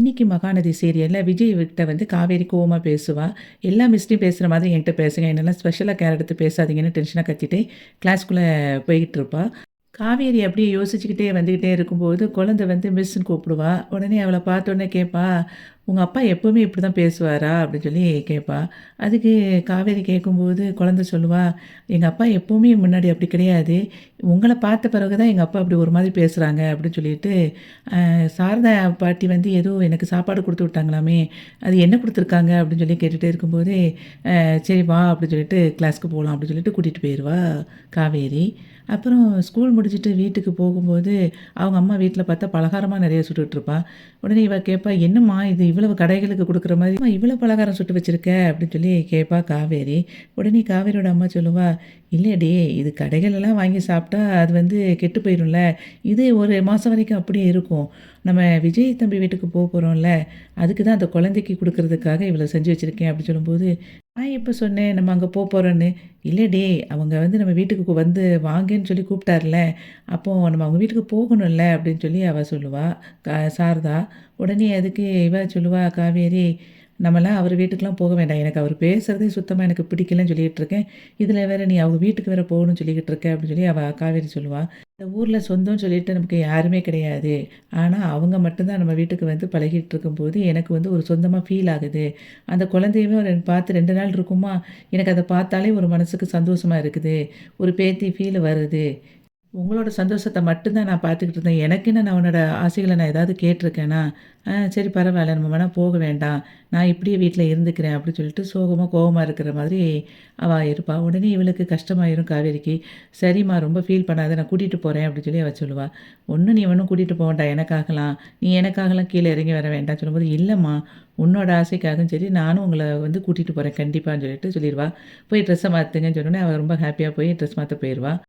இன்னைக்கு மகாநதி சீரியல்ல விஜய் கிட்ட வந்து காவேரி கோவமா பேசுவா. எல்லா மிஸ்ட்டயும் பேசுற மாதிரி என்ட்ட பேசுங்க. என்னலாம் ஸ்பெஷலா கேர் எடுத்து பேசாதீங்கன்னு டென்ஷனா கத்திட்டு கிளாஸ்க்குள்ள போயிட்டுருப்பா. காவேரி அப்படியே யோசிச்சுக்கிட்டே வந்துகிட்டே இருக்கும்போது, குழந்தை வந்து மிஸ்ன்னு கூப்பிடுவா. உடனே அவள பார்த்தோனே கேட்பா, "உங்க அப்பா எப்பவுமே இப்படிதான் பேசுவாரா?" அப்படின்னு சொல்லி கேட்பா. அதுக்கு காவேரி கேட்கும்போது, குழந்தை சொல்லுவா, "எங்க அப்பா எப்பவுமே முன்னாடி அப்படி கிடையாது. உங்கள பார்த்த பிறகு தான் எங்க அப்பா அப்படி ஒரு மாதிரி பேசுறாங்க." அப்படின்னு சொல்லிட்டு, சாரதா பாட்டி வந்து ஏதோ எனக்கு சாப்பாடு குடுத்து விட்டாங்களாமே, அது என்ன குடுத்துருக்காங்க அப்படின்னு சொல்லி கேட்டுட்டே இருக்கும்போதே, "சரி வா" அப்படின்னு சொல்லிட்டு கிளாஸ்க்கு போலாம் அப்படின்னு சொல்லிட்டு கூட்டிட்டு போயிருவா காவேரி. அப்புறம் ஸ்கூல் முடிச்சுட்டு வீட்டுக்கு போகும்போது, அவங்க அம்மா வீட்ல பார்த்தா பலகாரமா நெறைய சுட்டுட்ருப்பா. உடனே இவ கேட்பா, "என்னம்மா இது இவ்வளவு கடைகளுக்கு குடுக்குற மாரி, அம்மா இவ்வளோ பலகாரம் சுட்டு வச்சிருக்க?" அப்படின்னு சொல்லி கேட்பா காவேரி. உடனே காவேரியோட அம்மா சொல்லுவா, "இல்லடி இது கடைகள்லாம் வாங்கி சாப்பிட்டா அது வந்து கெட்டு போயிரும்ல. இது 1 மாசம் வரைக்கும் அப்படியே இருக்கும். நம்ம விஜய் தம்பி வீட்டுக்கு போறோம்ல, அதுக்கு தான் அந்த குழந்தைக்கு குடுக்குறதுக்காக இவ்வளோ செஞ்சு வச்சிருக்கேன்." அப்படின்னு சொல்லும்போது, "நான் எப்ப சொன்னேன் நம்ம அங்க போறோம்ன்னு?" "இல்லடி அவங்க வந்து நம்ம வீட்டுக்கு வந்து வாங்கன்னு சொல்லி கூப்பிட்டார்ல, அப்போ நம்ம அவங்க வீட்டுக்கு போகணும்ல." அப்படின்னு சொல்லி அவ சொல்லுவா. சாரதா. உடனே அதுக்கு இவ சொல்லுவா காவேரி, "நம்மலாம் அவர் வீட்டுக்குலாம் போக வேண்டாம். எனக்கு அவர் பேசுறதே சுத்தமா எனக்கு பிடிக்கலன்னு சொல்லிட்டு இருக்கேன். இதில வேற நீ அவங்க வீட்டுக்கு வேற போகணும்னு சொல்லிக்கிட்டு இருக்க." அப்படின்னு சொல்லி அவ காவேரி சொல்லுவா. "இந்த ஊர்ல சொந்தம்னு சொல்லிட்டு நமக்கு யாருமே கிடையாது. ஆனா அவங்க மட்டும் தான் நம்ம வீட்டுக்கு வந்து பழகிட்டு இருக்கும்போது, எனக்கு வந்து ஒரு சொந்தமா ஃபீல் ஆகுது. அந்த குழந்தையவே பார்த்து 2 நாள் இருக்குமா, எனக்கு அத பார்த்தாலே ஒரு மனசுக்கு சந்தோஷமா இருக்குது. ஒரு பேத்தி ஃபீல் வருது. உங்களோட சந்தோஷத்த மட்டும் தான் நான் பார்த்துக்கிட்டு இருந்தேன். எனக்குன்னு நான் உன்னோட ஆசைகள நான் ஏதாவது கேட்டுருக்கேனா? சரி பரவால்ல. நம்ம வேணா போக வேண்டாம். நான் இப்படியே வீட்ல இருந்துக்கிறேன்." அப்படின்னு சொல்லிட்டு சோகமா, கோவமா இருக்கிற மாதிரி அவ இருப்பா. உடனே இவளுக்கு கஷ்டமாயிரும் காவேரிக்கு. "சரிம்மா ரொம்ப ஃபீல் பண்ணாத. நான் கூட்டிட்டு போறேன்." அப்படின்னு சொல்லி அவ சொல்லுவா. நீ ஒண்ணும் கூட்டிட்டு போ வேண்டாம் எனக்காகலாம். நீ எனக்காகலாம் கீழ இறங்கி வர வேண்டாம்ன்னு சொல்லும்போது, "இல்லம்மா உன்னோட ஆசைக்காகவும் சரி, நானும் உங்கள வந்து கூட்டிட்டு போறேன் கண்டிப்பான்னு" சொல்லிட்டு சொல்லிருவா. "போய் ட்ரெஸ்ஸ மாத்துங்கன்னு" சொன்னோனே, அவ ரொம்ப ஹேப்பியா போய் ட்ரெஸ் மாத்த போயிருவா.